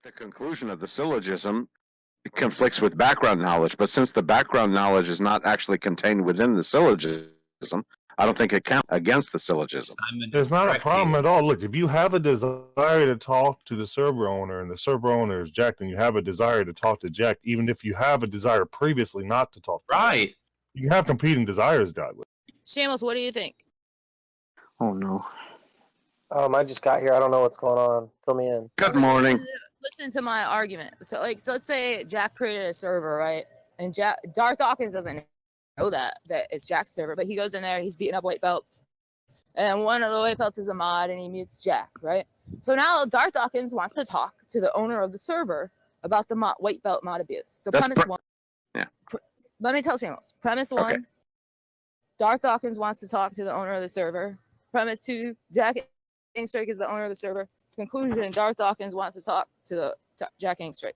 the conclusion of the syllogism conflicts with background knowledge, but since the background knowledge is not actually contained within the syllogism, I don't think it counts against the syllogism. It's not a problem at all. Look, if you have a desire to talk to the server owner and the server owner is Jack, then you have a desire to talk to Jack, even if you have a desire previously not to talk to Jack. Right. You can have competing desires, Douglas. Shamos, what do you think? Oh no. I just got here. I don't know what's going on. Fill me in. Good morning. Listen to my argument. So let's say Jack created a server, right? And Darth Dawkins doesn't know that it's Jack's server, but he goes in there, he's beating up white belts. And one of the white belts is a mod, and he mutes Jack, right? So now Darth Dawkins wants to talk to the owner of the server about the white belt mod abuse. So That's premise one. Yeah. Let me tell Shamos. Premise one, Okay. Darth Dawkins wants to talk to the owner of the server. Premise two, Jack Angstrike is the owner of the server. Conclusion, Darth Dawkins wants to talk to Jack Angstrike.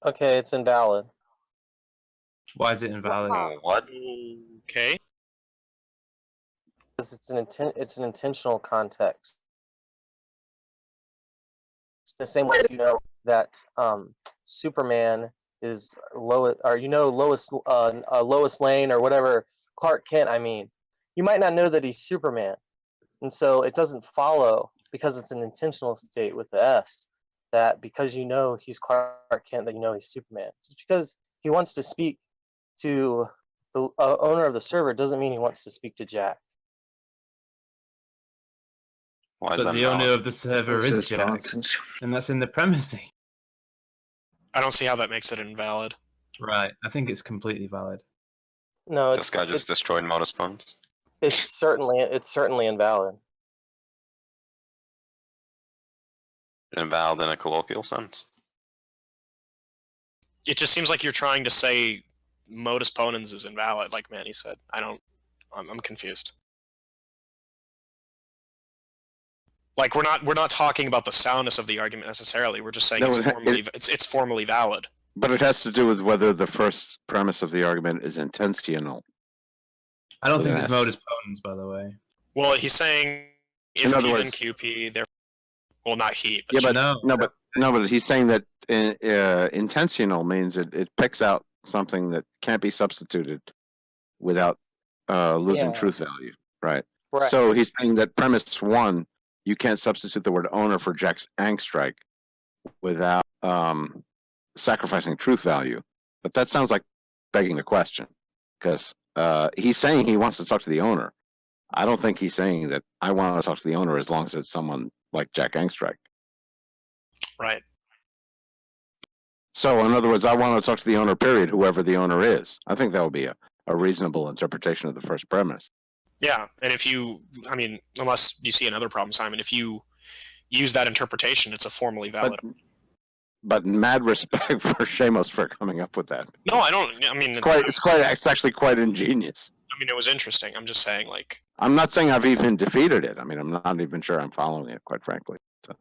Okay, it's invalid. Why is it invalid? What? Okay. Because it's an intentional context. It's the same way if you know that Superman is Lois, or Lois Lane or whatever, Clark Kent. I mean, you might not know that he's Superman, and so it doesn't follow because it's an intentional state with the S that because you know he's Clark Kent that you know he's Superman. Just because he wants to speak to the owner of the server doesn't mean he wants to speak to Jack. Why is But that the owner valid? of the server is Jack, and that's in the premise. I don't see how that makes it invalid. Right, I think it's completely valid. No, This guy just destroyed Modus Ponens. it's certainly invalid. Invalid in a colloquial sense. It just seems like you're trying to say Modus Ponens is invalid, like Manny said. I'm confused. Like we're not talking about the soundness of the argument necessarily. We're just saying No, it's formally valid. But it has to do with whether the first premise of the argument is intentional. I don't think Yes. it's Modus Ponens, by the way. Well, he's saying if In other P words- then QP, therefore, well, not he, but Yeah, but No. no, but he's saying that intentional means it picks out something that can't be substituted without losing Yeah. truth value, right? Right. So he's saying that premise one, you can't substitute the word owner for Jack's Angstrike without sacrificing truth value. But that sounds like begging the question, because he's saying he wants to talk to the owner. I don't think he's saying that I want to talk to the owner as long as it's someone like Jack Angstrike. right. So, in other words, I want to talk to the owner, period, whoever the owner is. I think that would be a reasonable interpretation of the first premise. Yeah, and unless you see another problem, Simon, if you use that interpretation, it's a formally valid. But mad respect for Shamos for coming up with that. No, I don't. I mean, It's actually quite ingenious. it was interesting. I'm just saying, like, I'm not saying I've even defeated it. I mean, I'm not even sure I'm following it, quite frankly. So.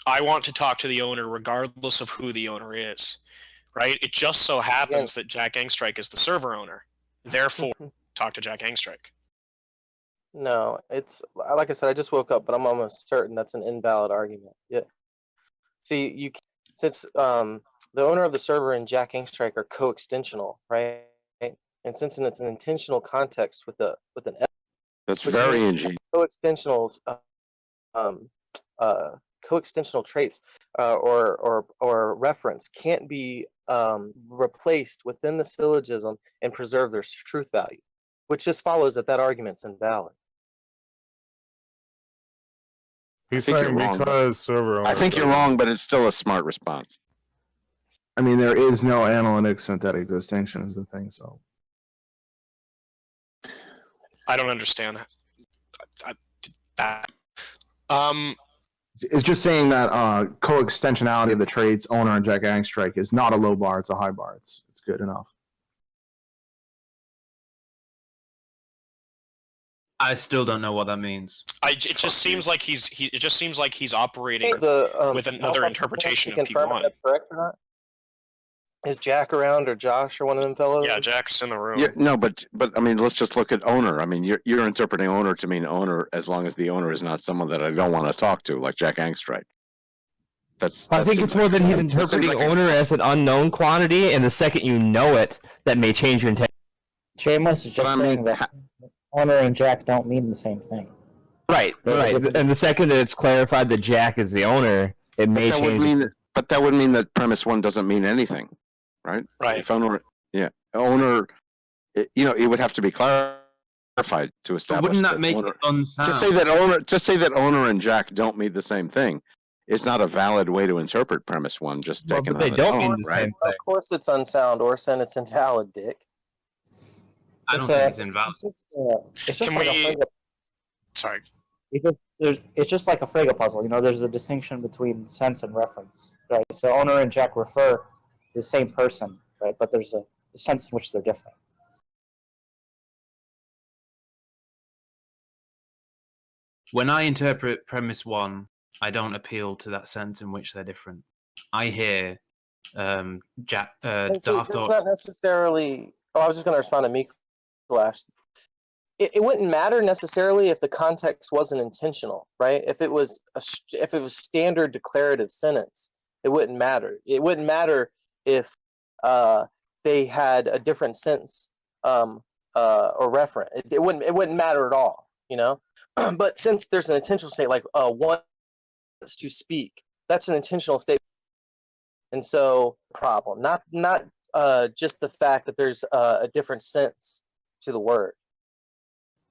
I want to talk to the owner regardless of who the owner is, right? It just so happens that Jack Angstrike is the server owner. Therefore, talk to Jack Angstrike. No, it's like I said. I just woke up, but I'm almost certain that's an invalid argument. Yeah. See, since the owner of the server and Jack Angstrike are co-extensional, right? And since it's an intentional context with an F, That's which very means ingenious. co-extensional traits or reference can't be replaced within the syllogism and preserve their truth value, which just follows that argument's invalid. He's I think saying you're wrong, because server owner. I think you're wrong, but it's still a smart response. I mean, there is no analytic synthetic distinction is the thing, so. I don't understand that. It's just saying that co-extensionality of the traits owner and Jack Angstrike is not a low bar, it's a high bar. It's good enough. I still don't know what that means. It just seems like he's operating The, with another interpretation of confirm if P1. that's correct or not? Is Jack around or Josh or one of them fellows? Yeah, Jack's in the room. Yeah, no, but I mean, let's just look at owner. I mean, you're interpreting owner to mean owner as long as the owner is not someone that I don't want to talk to, like Jack Angstrike. I think it's more that he's interpreting owner as an unknown quantity, and the second you know it, that may change your intent. Shameless is just saying that owner and Jack don't mean the same thing. Right. And the second that it's clarified that Jack is the owner, it may change. But that would mean that premise one doesn't mean anything, right? Right. If owner, it would have to be clarified to establish. Wouldn't that make it unsound? To say that owner and Jack don't mean the same thing is not a valid way to interpret premise one. Just taken on its own, right? Of course, it's unsound, Orson. It's invalid, Dick. I don't think it's invalid. It's just Can like we- a Frege. Sorry. It's just like a Frege puzzle. There's a distinction between sense and reference, right? So owner and Jack refer to the same person, right? But there's a sense in which they're different. When I interpret premise one, I don't appeal to that sense in which they're different. I hear Jack. That's not necessarily. Oh, I was just going to respond to Meek last. It wouldn't matter necessarily if the context wasn't intentional, right? If it was standard declarative sentence, it wouldn't matter. It wouldn't matter if they had a different sense or referent. It wouldn't matter at all, But since there's an intentional state, like wants to speak, that's an intentional statement, and so problem, not just the fact that there's a different sense to the word.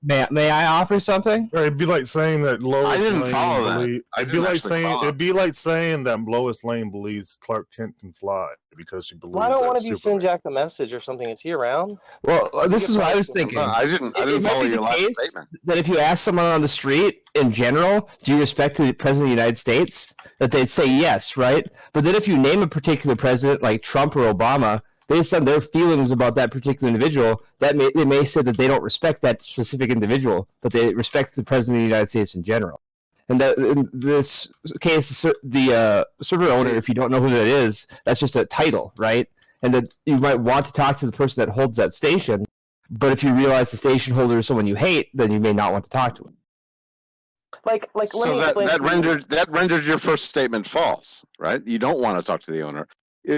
May I offer something? It'd be like saying that Lois I didn't Lane follow that. believes. I It'd be didn't like actually saying follow. it'd be like saying that Lois Lane believes Clark Kent can fly because she believes. Well, I don't want that to be Superman- send Jack a message or something. Is he around? Well, this is what I was thinking. I didn't It might follow be your the last case statement. that if you ask someone on the street in general, do you respect the president of the United States, that they'd say yes, right? But then if you name a particular president like Trump or Obama, based on their feelings about that particular individual, they may say that they don't respect that specific individual, but they respect the president of the United States in general. And that in this case, the server owner, if you don't know who that is, that's just a title, right? And that you might want to talk to the person that holds that station, but if you realize the station holder is someone you hate, then you may not want to talk to him. Like let So me explain. that rendered your first statement false, right? You don't want to talk to the owner.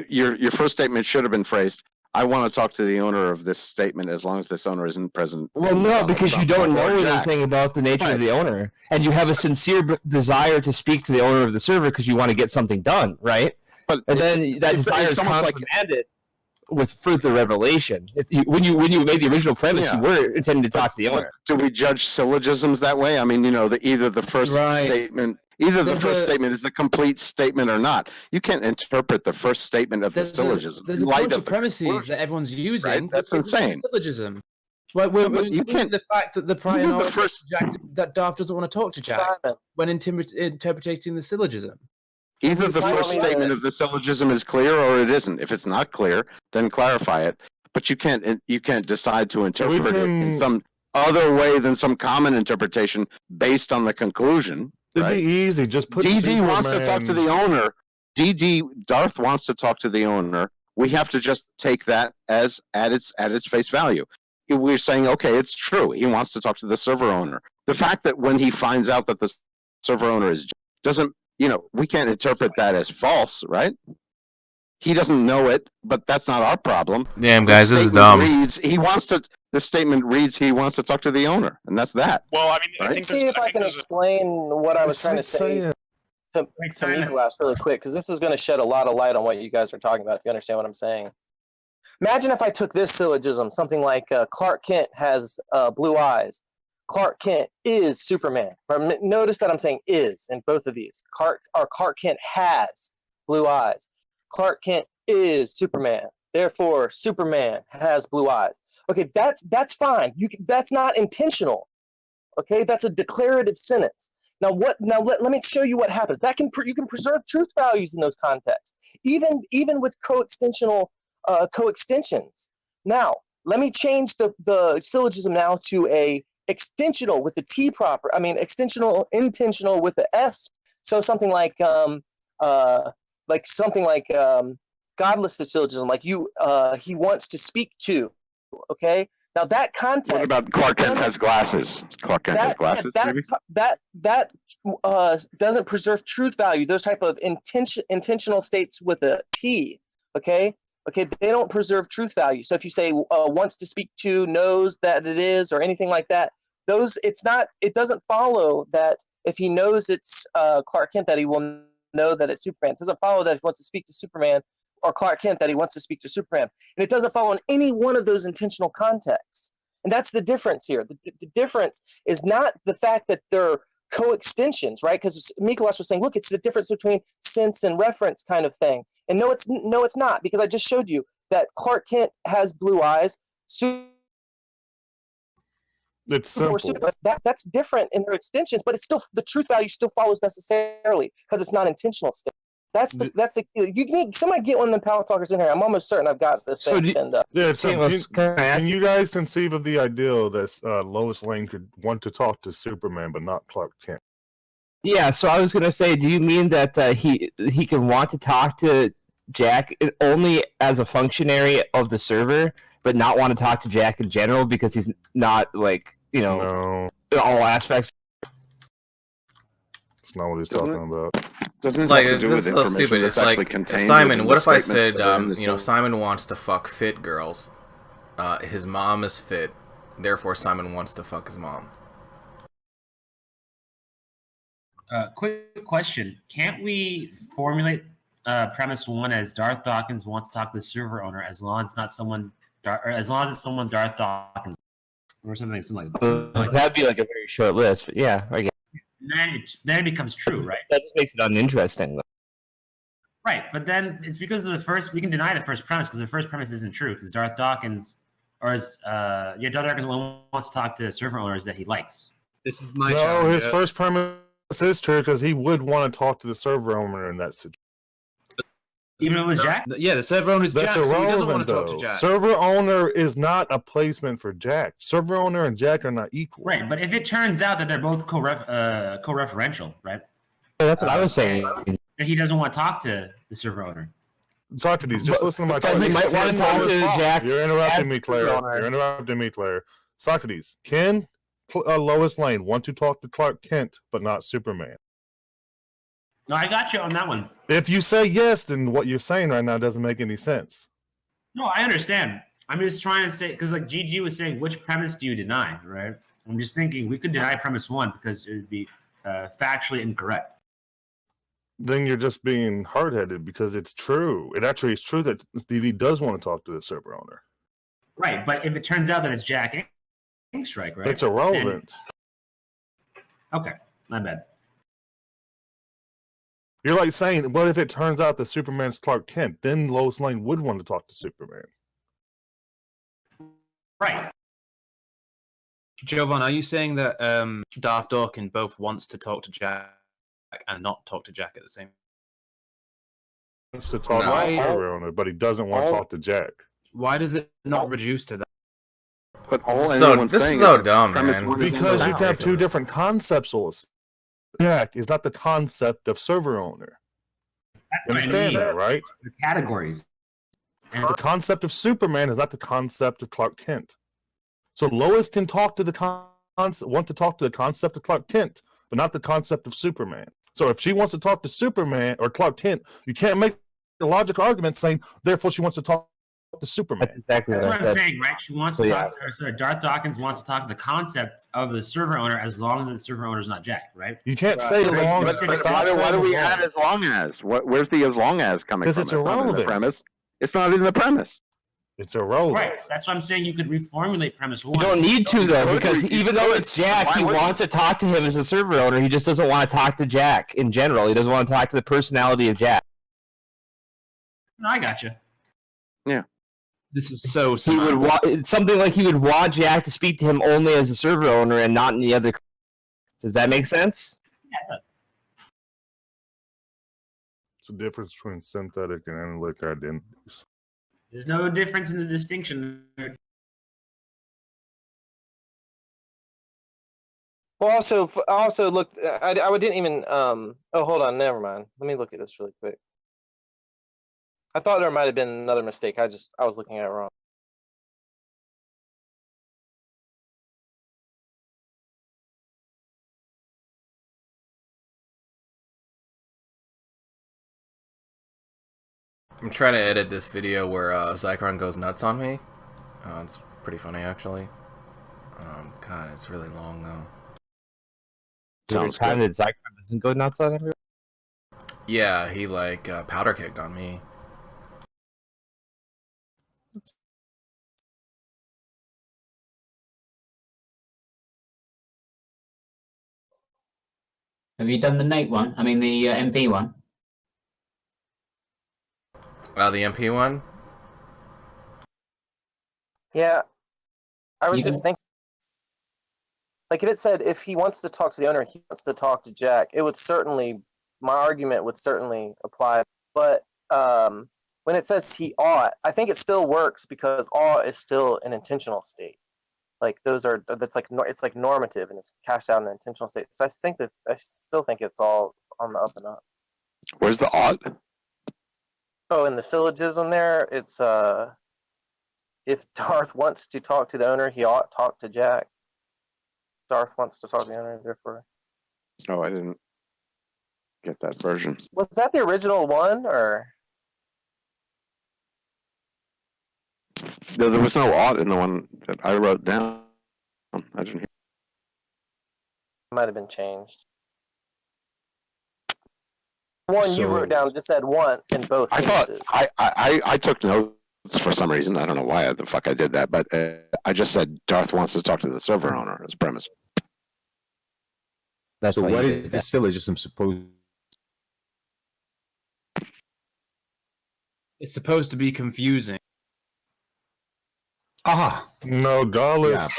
Your first statement should have been phrased, I want to talk to the owner of this statement as long as this owner isn't present. Well, no, because you don't know Jack. anything about the nature of the owner, and you have a sincere desire to speak to the owner of the server because you want to get something done, right? But and then that desire is almost like countermanded with further revelation. When you made the original premise, you were intending to talk to the owner. Do we judge syllogisms that way? I mean, either the first statement. Either the first statement is a complete statement or not. You can't interpret the first statement of the syllogism. There's a bunch of premises that everyone's using. Right? That's insane. Syllogism. Like you can't. The fact that the prior knowledge that Darth doesn't want to talk to Jack when interpreting the syllogism. Either the first statement of the syllogism is clear or it isn't. If it's not clear, then clarify it. But you can't decide to interpret it in some other way than some common interpretation based on the conclusion. It'd right? be easy. Just put DD wants to talk to the owner. Darth wants to talk to the owner. We have to just take that as at its face value. We're saying, okay, it's true. He wants to talk to the server owner. The fact that when he finds out that the server owner is doesn't, we can't interpret that as false, right? He doesn't know it, but that's not our problem. Damn, guys, this is dumb. The statement reads he wants to talk to the owner, and that's that. Well, I mean, right? I think See if I can explain what I was trying to say to Nicholas really quick, because this is going to shed a lot of light on what you guys are talking about, if you understand what I'm saying. Imagine if I took this syllogism, something like Clark Kent has blue eyes. Clark Kent is Superman. Notice that I'm saying is in both of these. Clark Kent has blue eyes. Clark Kent is Superman. Therefore, Superman has blue eyes. Okay, that's fine. That's not intentional. Okay, that's a declarative sentence. Now let me show you what happens. You can preserve truth values in those contexts, even with coextensions. Now let me change the syllogism now to a extensional with the T proper. I mean extensional intentional with the S. So something like godless syllogism, like he wants to speak to. Okay, now that context. What about Clark Kent has glasses? Clark Kent has glasses, maybe? That doesn't preserve truth value. Those type of intentional states with a T. Okay, they don't preserve truth value. So if you say wants to speak to, knows that it is, or anything like that, it doesn't follow that if he knows it's Clark Kent that he will know that it's Superman. It doesn't follow that if he wants to speak to Superman or Clark Kent that he wants to speak to Superman. And it doesn't follow in any one of those intentional contexts. And that's the difference here. The difference is not the fact that they're coextensions, right? Because Mikolas was saying, look, it's the difference between sense and reference kind of thing. And no, it's not, because I just showed you that Clark Kent has blue eyes. It's simple. That's different in their extensions, but it's still, the truth value still follows necessarily because it's not intentional state. That's the you need somebody get one of the power talkers in here. I'm almost certain I've got this thing pinned up. Yeah, can you guys conceive of the ideal that Lois Lane could want to talk to Superman but not Clark Kent? Yeah, so I was gonna say, do you mean that he can want to talk to Jack only as a functionary of the server, but not want to talk to Jack in general because he's not like in all aspects? That's not what he's talking about. Doesn't like have to do this with is so stupid. that's It's actually like contained Simon. within What the if I statements said, that are in this Simon wants to fuck fit girls. His mom is fit, therefore Simon wants to fuck his mom. Quick question: can't we formulate premise one as Darth Dawkins wants to talk to the server owner as long as it's not someone, or as long as it's someone Darth Dawkins or something like that? That'd be like a very short list, but yeah, I guess. Then it becomes true, right? That just makes it uninteresting, though. Right, but then it's because of the first. We can deny the first premise because the first premise isn't true because Darth Dawkins, Darth Dawkins only wants to talk to server owners that he likes. This is my No, his first premise is true because he would want to talk to the server owner in that situation. Even if it was Jack? Yeah, the server owner is Jack, so he doesn't want to talk to Jack. Server owner is not a placement for Jack. Server owner and Jack are not equal. Right, but if it turns out that they're both co-referential, right? Yeah, that's what I was saying. That he doesn't want to talk to the server owner. Socrates, just listen to my question. He might want to talk to Jack. You're interrupting me, Claire. You're interrupting me, Claire. Socrates, can Lois Lane want to talk to Clark Kent, but not Superman? No, I got you on that one. If you say yes, then what you're saying right now doesn't make any sense. No, I understand. I'm just trying to say, because like GG was saying, which premise do you deny, right? I'm just thinking we could deny premise one because it would be factually incorrect. Then you're just being hard-headed because it's true. It actually is true that Stevie does want to talk to the server owner. Right, but if it turns out that it's Jack Angstrike, right? It's irrelevant. Okay, my bad. You're like saying, what if it turns out that Superman's Clark Kent? Then Lois Lane would want to talk to Superman. Right. Jovan, are you saying that Darth Dawkins both wants to talk to Jack and not talk to Jack at the same time? He wants to talk to the server owner, but he doesn't want to talk to Jack. Why does it not reduce to that? But this is so dumb, man. Because you can have two different concepts. Jack is not the concept of server owner. That's You understand that, right? The categories. And the concept of Superman is not the concept of Clark Kent. So Lois can talk to want to talk to the concept of Clark Kent, but not the concept of Superman. So if she wants to talk to Superman or Clark Kent, you can't make a logical argument saying, therefore, she wants to talk to Superman. That's exactly what I I'm saying, right? She wants to talk. Sorry, Darth Dawkins wants to talk to the concept of the server owner as long as the server owner is not Jack, right? You can't say as long as. Why do we add as long as? Where's the as long as coming from? Because it's irrelevant. Not in the premise. It's not in the premise. It's irrelevant. Right. That's what I'm saying. You could reformulate premise one. You don't need to, though, because even though it's Jack, he wants to talk to him as a server owner. He just doesn't want to talk to Jack in general. He doesn't want to talk to the personality of Jack. No, I got you. Yeah. This is so he would it's something like he would want Jack to speak to him only as a server owner and not in the other. Does that make sense? Yeah, it does. It's the difference between synthetic and analytic identities. There's no difference in the distinction. Well, also look. I didn't even. Oh, hold on. Never mind. Let me look at this really quick. I thought there might have been another mistake. I was looking at it wrong. I'm trying to edit this video where Zychron goes nuts on me. It's pretty funny, actually. God, it's really long, though. Sounds good. Did Zychron doesn't go nuts on everyone? Yeah, he, like, powder kicked on me. Have you done the Nate one? I mean, the MP one? The MP one? Yeah, I was just thinking, like, if it said if he wants to talk to the owner, he wants to talk to Jack, it would certainly, my argument would certainly apply. But when it says he ought, I think it still works because ought is still an intentional state. Like it's like normative and it's cashed out in an intentional state. So I still think it's all on the up and up. Where's the ought? Oh, in the syllogism there, it's if Darth wants to talk to the owner, he ought to talk to Jack. Darth wants to talk to the owner, therefore. Oh, I didn't get that version. Was that the original one, or? There was no ought in the one that I wrote down. I didn't hear. Might have been changed. One you wrote down just said want in both cases. I took notes for some reason. I don't know why the fuck I did that, but I just said Darth wants to talk to the server owner as premise. That's so what is the syllogism supposed? It's supposed to be confusing. No, Gallus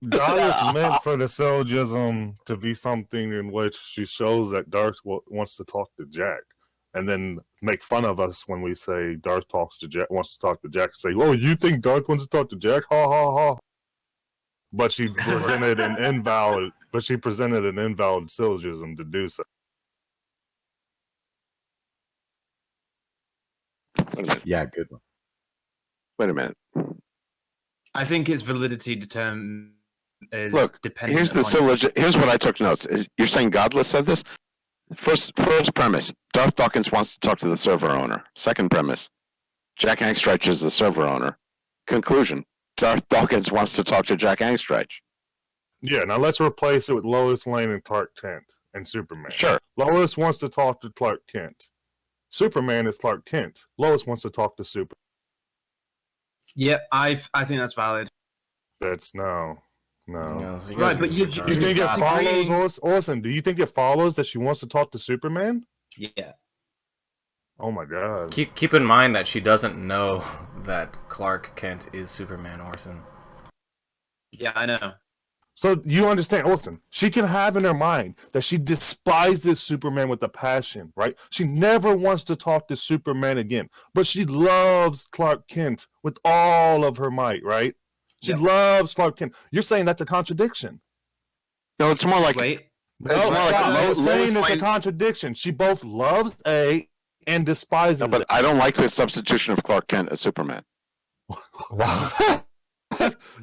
meant for the syllogism to be something in which she shows that Darth wants to talk to Jack, and then make fun of us when we say Darth wants to talk to Jack. Say, "Oh, you think Darth wants to talk to Jack? Ha ha ha!" But she presented an invalid. But she presented an invalid syllogism to do so. Yeah, good one. Wait a minute. I think its validity is dependent. Here's the syllogism. Here's what I took notes. You're saying Godless said this? First premise: Darth Dawkins wants to talk to the server owner. Second premise: Jack Angstreich is the server owner. Conclusion: Darth Dawkins wants to talk to Jack Angstreich. Yeah, now let's replace it with Lois Lane and Clark Kent and Superman. Sure. Lois wants to talk to Clark Kent. Superman is Clark Kent. Lois wants to talk to Superman. Yeah, I think that's valid. That's no. So right, but you think it follows, Orson? Do you think it follows that she wants to talk to Superman? Yeah. Oh my God. Keep in mind that she doesn't know that Clark Kent is Superman, Orson. Yeah, I know. So you understand, Orson, she can have in her mind that she despises Superman with a passion, right? She never wants to talk to Superman again, but she loves Clark Kent with all of her might, right? She loves Clark Kent. You're saying that's a contradiction. No, it's more like... Wait. No, I'm saying it's a contradiction. She both loves A and despises no, but I don't like the substitution of Clark Kent as Superman.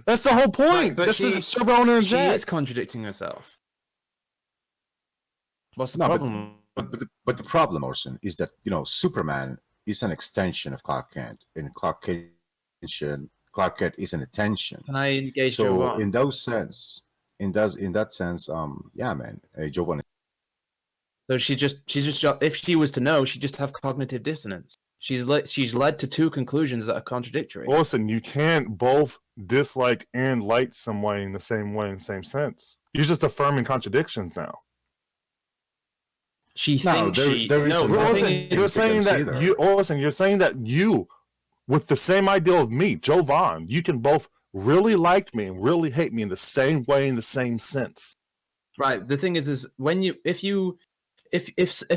That's the whole point. Right, but this is server owner and Jack. She is contradicting herself. What's the problem? But the problem, Orson, is that Superman is an extension of Clark Kent, and Clark Kent is an attention. Can I engage? So Jovan? in that sense, yeah, man, Jovan. So she's just if she was to know, she'd just have cognitive dissonance. She's led to two conclusions that are contradictory. Listen, you can't both dislike and like someone in the same sense. You're just affirming contradictions now. You're saying that you, with the same ideal of me, Jovan, you can both really like me and really hate me in the same way, in the same sense. Right. The thing is when if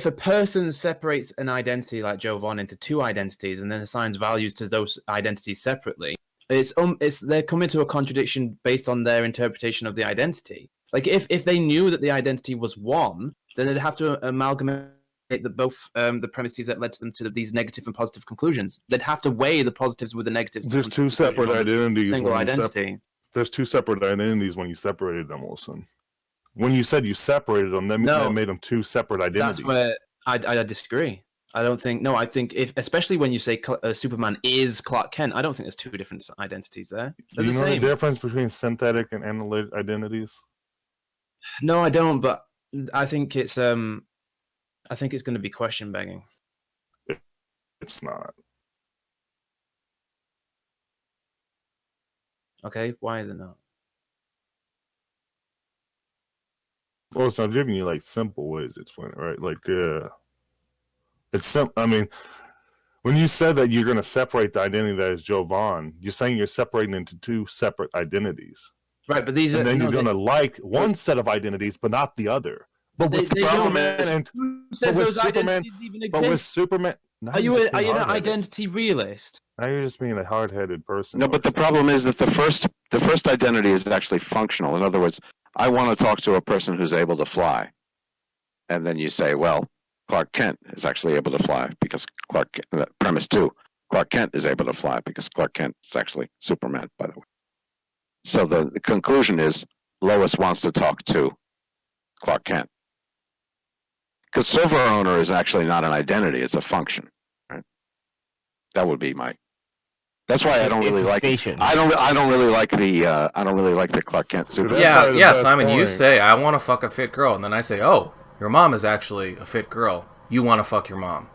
a person separates an identity like Jovan into two identities and then assigns values to those identities separately, they're coming to a contradiction based on their interpretation of the identity. Like if they knew that the identity was one, then they'd have to amalgamate that both the premises that led to them to these negative and positive conclusions. They'd have to weigh the positives with the negatives. There's two separate identities. Single when you identity. There's two separate identities when you separated them, Wilson. When you said you separated them, that made them two separate identities. That's where I disagree. I don't think. No, I think especially when you say Superman is Clark Kent, I don't think there's two different identities there. Do you know the difference between synthetic and analytic identities? No, I don't. But I think it's going to be question begging. It's not. Okay, why is it not? Well, so I'm giving you like simple ways to explain it, right? Like, it's simple. I mean, when you said that you're going to separate the identity that is Joe Vaughn, you're saying you're separating into two separate identities. Right, but these and are. then you're going to like one set of identities, but not the other. But with Superman and with Superman, are you an identity realist? Now you're just being a hard-headed person. No, but the problem is that the first identity is actually functional. In other words, I want to talk to a person who's able to fly, and then you say, well, Clark Kent is actually able to fly because premise 2, Clark Kent is able to fly because Clark Kent is actually Superman, by the way. So the conclusion is Lois wants to talk to Clark Kent. Because server owner is actually not an identity; it's a function. Right? That would be my. That's why I don't really like. I don't really like the Clark Kent Superman. Yeah, Simon. You say I want to fuck a fit girl, and then I say, oh, your mom is actually a fit girl. You want to fuck your mom.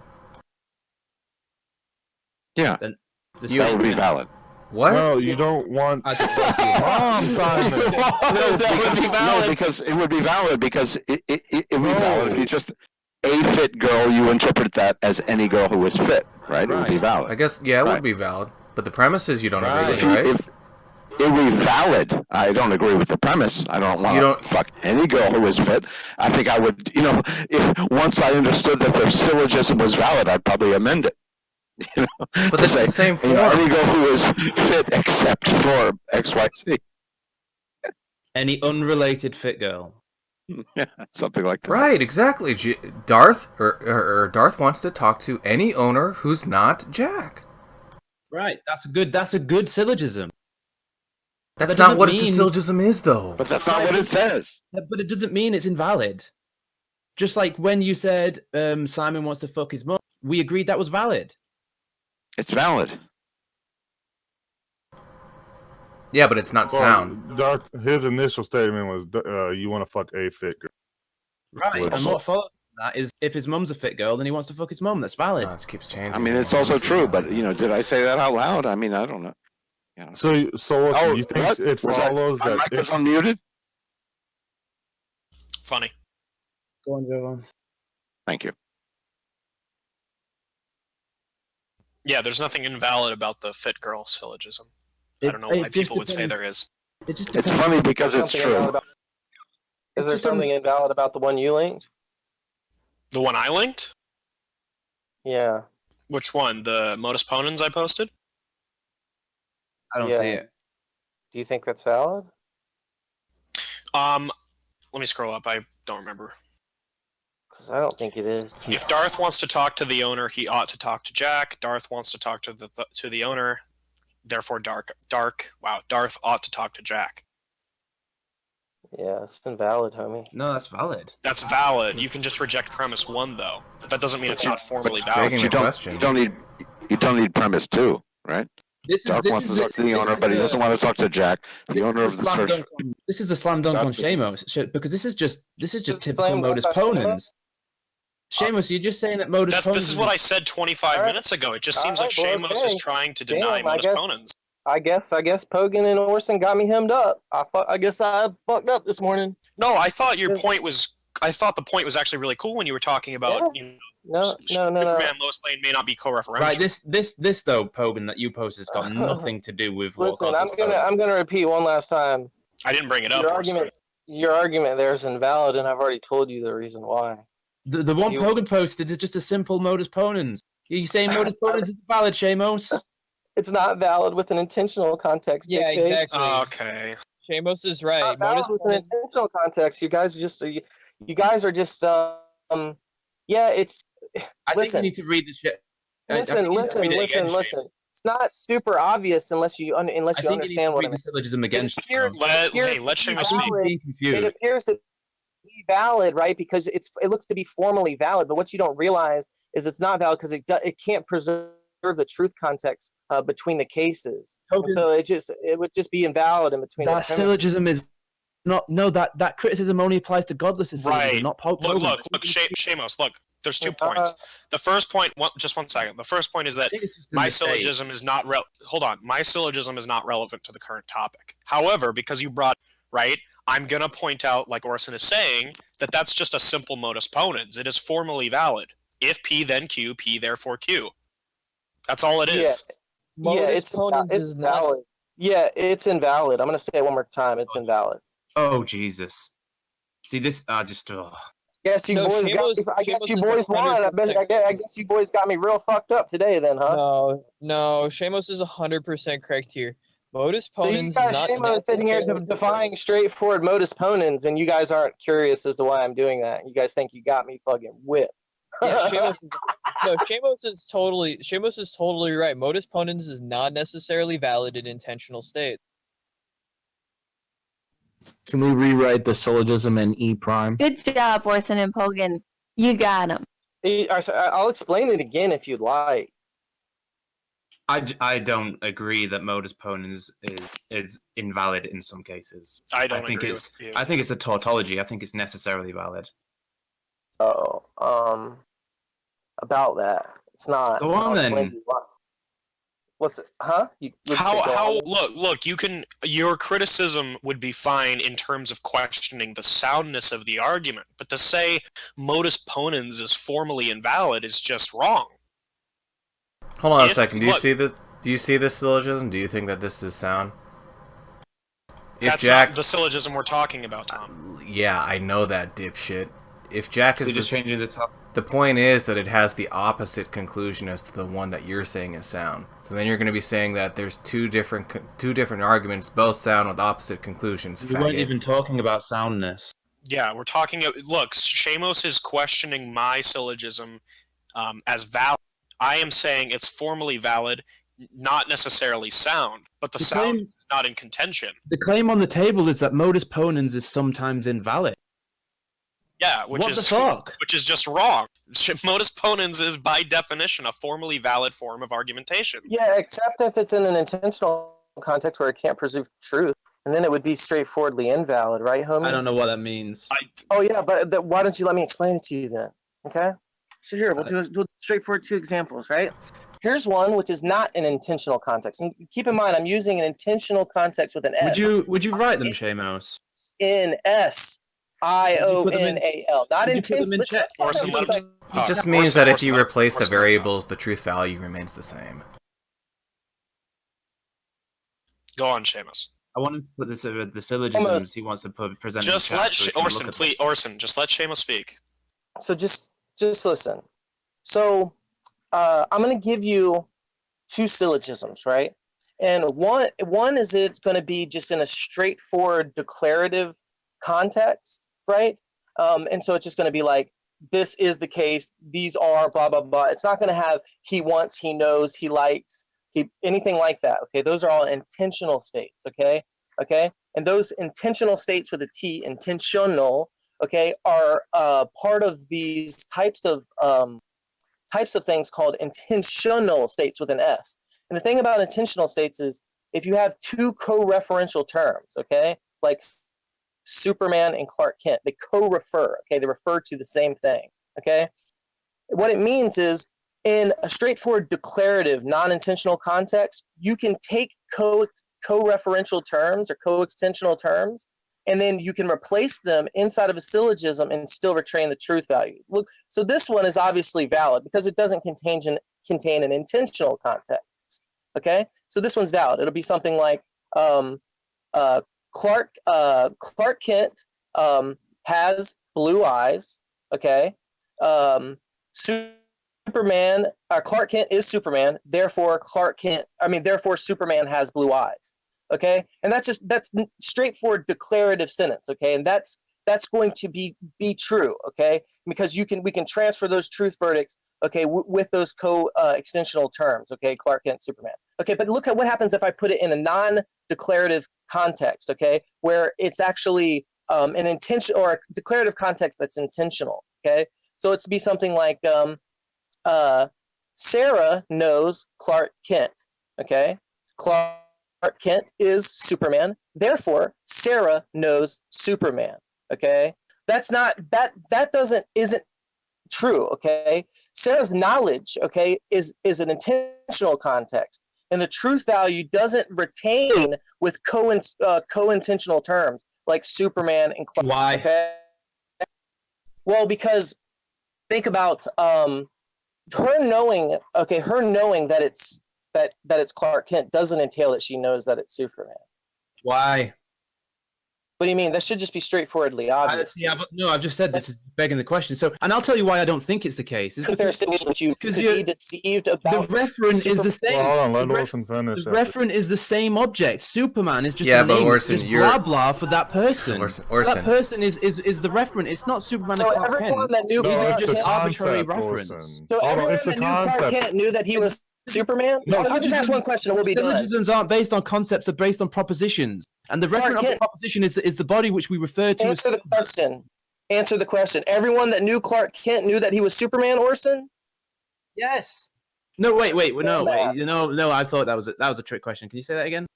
Yeah, that would be valid. What? No, you don't want to fuck your mom, Simon. No, because it would be valid because it would be valid if you just a fit girl, you interpret that as any girl who is fit, right? It would be valid. I guess, yeah, it would be valid. But the premise is you don't agree with, right? It would be valid. I don't agree with the premise. I don't want to fuck any girl who is fit. I think I would, if once I understood that their syllogism was valid, I'd probably amend it. But that's the same form. Any girl who is fit except for XYZ. Any unrelated fit girl. Yeah, something like that. Right, exactly. Darth Darth wants to talk to any owner who's not Jack. Right, that's a good syllogism. That's not what the syllogism is, though. But that's not what it says. But it doesn't mean it's invalid. Just like when you said Simon wants to fuck his mom, we agreed that was valid. It's valid. Yeah, but it's not sound. His initial statement was, you want to fuck a fit girl. Right, and what follows that is if his mum's a fit girl, then he wants to fuck his mum. That's valid. No, it keeps changing. I mean, it's also true, but, did I say that out loud? I mean, I don't know. So you think it follows that... My mic was unmuted? Funny. Go on, Jovan. Thank you. Yeah, there's nothing invalid about the fit girl syllogism. I don't know why people would say there is. It's funny because it's true. Is there something invalid about the one you linked? The one I linked? Yeah. Which one? The Modus Ponens I posted? I don't see it. Do you think that's valid? Let me scroll up. I don't remember. Because I don't think it is. If Darth wants to talk to the owner, he ought to talk to Jack. Darth wants to talk to the owner. Therefore, Darth ought to talk to Jack. Yeah, it's invalid, homie. No, that's valid. That's valid. You can just reject premise 1, though. But that doesn't mean it's not formally valid. You don't need premise 2, right? Darth wants to talk to the owner, but he doesn't want to talk to Jack, the owner of the search. This is a slam dunk on Seamus, because this is just typical Modus Ponens. Seamus, you're just saying that Modus Ponens... This is what I said 25 minutes ago. It just seems like Seamus is trying to deny Modus Ponens. I guess Pogan and Orson got me hemmed up. I guess I fucked up this morning. No, I thought your point was... I thought the point was actually really cool when you were talking about... No. Superman Lois Lane may not be co-referential. Right, this though, Pogan, that you posted has got nothing to do with what... Listen, I'm gonna repeat one last time. I didn't bring it up. Your argument there is invalid, and I've already told you the reason why. The one Pogan posted is just a simple Modus Ponens. Are you saying Modus Ponens is valid, Seamus? It's not valid with an intentional context. Yeah, exactly. Okay. Seamus is right. Modus with an intentional context. You guys are just Yeah, it's. I think Listen, you need to read the shit. listen. It's not super obvious unless you I think you need to understand what I read mean. the syllogism again. Hey, let Seamus speak. It appears to be valid, right? Because it looks to be formally valid, but what you don't realize is it's not valid because it can't preserve the truth context between the cases. And so it would just be invalid in between. That syllogism is not. No, that criticism only applies to godless syllogism, Right. not Pope. Look, Seamus, look. There's 2 points. The first point, just 1 second. The first point is that my syllogism is not hold on. My syllogism is not relevant to the current topic. However, because you brought right, I'm gonna point out, like Orson is saying, that that's just a simple modus ponens. It is formally valid. If P then Q, P therefore Q. That's all it is. It's invalid. Yeah, it's invalid. I'm gonna say it one more time. It's invalid. Oh Jesus! See this? Just. Guess you boys I guess you boys won. I guess you boys got me real fucked up today, then, huh? No. Seamus is 100% correct here. Modus So you ponens is guys not sitting here defying straightforward modus ponens, and you guys aren't curious as to why I'm doing that. You guys think you got me fucking whipped. Yeah, Seamus is totally right. Modus ponens is not necessarily valid in intentional state. Can we rewrite the syllogism in E prime? Good job, Orson and Pogan. You got him. I'll explain it again if you'd like. I don't agree that modus ponens is invalid in some cases. I don't think agree it's with you. I think it's a tautology. I think it's necessarily valid. About that, it's not. Go on I'll explain then. to you why. What's it? Huh? How look, you can, your criticism would be fine in terms of questioning the soundness of the argument, but to say modus ponens is formally invalid is just wrong. Hold on a second. Do you see this syllogism? Do you think that this is sound? That's not the syllogism we're talking about, Tom. Yeah, I know that, dipshit. If Jack is just changing the top. The point is that it has the opposite conclusion as to the one that you're saying is sound. So then you're going to be saying that there's two different arguments, both sound with opposite conclusions. We weren't even talking about soundness. Yeah, we're talking. Look, Seamus is questioning my syllogism as valid. I am saying it's formally valid, not necessarily sound, but the sound is not in contention. The claim on the table is that modus ponens is sometimes invalid. Yeah, which What the fuck? Which is just wrong. Modus ponens is by definition a formally valid form of argumentation. Yeah, except if it's in an intentional context where it can't preserve truth, and then it would be straightforwardly invalid, right, homie? I don't know what that means. Oh yeah, but why don't you let me explain it to you then? Okay. So here we'll do straightforward 2 examples, right? Here's one which is not an intentional context, and keep in mind I'm using an intentional context with an S. Would you write them, Seamus? In S. IONAL, not intentional. It just means that if you replace the variables, the truth value remains the same. Go on, Seamus. I want him to put this over the syllogisms he wants to present. Just let Orson, just let Seamus speak. So just listen. So I'm going to give you 2 syllogisms, right? And one is it's going to be just in a straightforward declarative context, right? And so it's just going to be like, this is the case, these are blah blah blah. It's not going to have he wants, he knows, he likes, anything like that. Okay, those are all intentional states. Okay, and those intentional states with a T, intentional, okay, are part of these types of things called intentional states with an S. And the thing about intentional states is if you have 2 co-referential terms, okay, like Superman and Clark Kent, they co-refer, okay, they refer to the same thing, okay? What it means is in a straightforward declarative non-intentional context, you can take co-referential terms or co-extensional terms, and then you can replace them inside of a syllogism and still retain the truth value. Look, so this one is obviously valid because it doesn't contain an intentional context, okay? So this one's valid. It'll be something like Clark Kent has blue eyes. Okay. Superman. Clark Kent is Superman. Therefore, Superman has blue eyes. Okay, and that's straightforward declarative sentence. Okay, and that's that's going to be true, okay? Because we can transfer those truth verdicts, okay, with those co-extensional terms, okay, Clark Kent, Superman. Okay, but look at what happens if I put it in a non-declarative context, okay, where it's actually an intention or a declarative context that's intentional, okay? So it's be something like Sarah knows Clark Kent, okay? Clark Kent is Superman, therefore Sarah knows Superman, okay? That's not isn't true, okay? Sarah's knowledge, okay, is an intentional context, and the truth value doesn't retain with co-intentional terms like Superman and Clark. Why? Okay. Well, because think about her knowing that it's Clark Kent doesn't entail that she knows that it's Superman. Why? What do you mean? That should just be straightforwardly obvious. I've just said this is begging the question. So, and I'll tell you why I don't think it's the case. Is because you could be deceived about the referent is the same. Well, hold on, let Orson finish. The referent is the same object. Superman is just Yeah, a but name. Orson, it's just you're- blah blah for that person. Orson. So that person is the referent. It's not Superman So and Clark everyone Kent. that knew It's Clark just Kent- arbitrary concept, reference. Orson. So Hold on, everyone it's a that knew Clark concept. Kent knew that he was Superman? I'll just ask one question and we'll be done. Syllogisms aren't based on concepts; they're based on propositions. And the referent of the proposition is the body which we refer to Answer the question. Answer the question. Everyone that knew Clark Kent knew that he was Superman, Orson? Yes. No, wait. No, I thought that was a trick question. Can you say that again?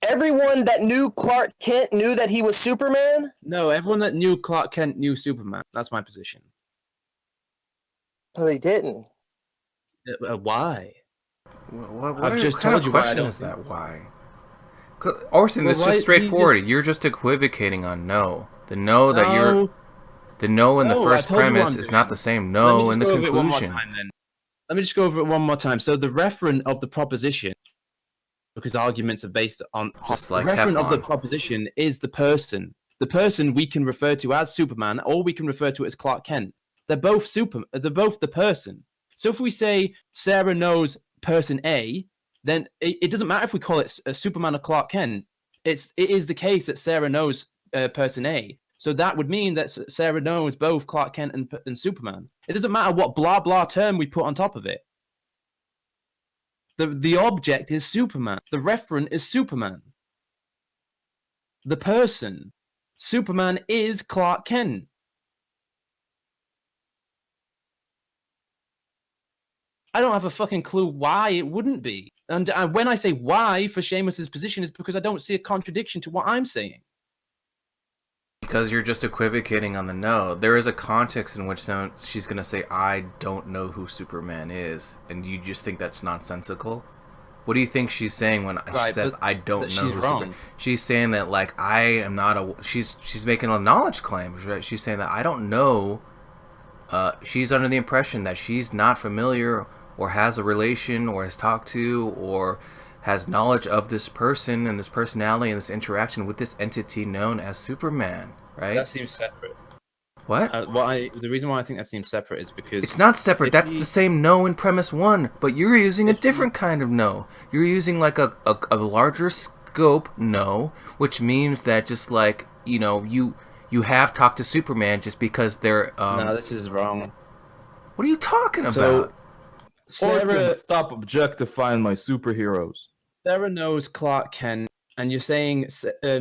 Everyone that knew Clark Kent knew that he was Superman? No, everyone that knew Clark Kent knew Superman. That's my position. No, they didn't. Why? I've just told you why I don't is that? Why? Orson, Well, it's why- just you straightforward. You're just equivocating on no. The no that you're, the no in the No, I first told you what premise I'm is doing. not the same Let me no just in the go over it one more conclusion. time, then. Let me just go over it one more time. So the referent of the proposition, because arguments are based on Just the like referent of the Teflon. proposition is the person. The person we can refer to as Superman, or we can refer to as Clark Kent. They're both They're both the person. So if we say Sarah knows person A, then it doesn't matter if we call it Superman or Clark Kent. It is the case that Sarah knows person A. So that would mean that Sarah knows both Clark Kent and Superman. It doesn't matter what blah blah term we put on top of it. The object is Superman. The referent is Superman. The person, Superman, is Clark Kent. I don't have a fucking clue why it wouldn't be. And when I say why for Seamus's position is because I don't see a contradiction to what I'm saying. Because you're just equivocating on the no. There is a context in which she's going to say, I don't know who Superman is. And you just think that's nonsensical? What do you think she's saying when she says, I don't know who Superman? She's saying that, like, I am not a... She's making a knowledge claim, right? She's saying that I don't know... she's under the impression that she's not familiar or has a relation or has talked to or has knowledge of this person and this personality and this interaction with this entity known as Superman, right? That seems separate. What? The reason why I think that seems separate is because... It's not separate. That's the same no in premise 1, but you're using a different kind of no. You're using like a larger scope no, which means that just like, you know, you have talked to Superman just because they're... No, this is wrong. What are you talking about? So, Orson, stop objectifying my superheroes. Sarah knows Clark Kent, and you're saying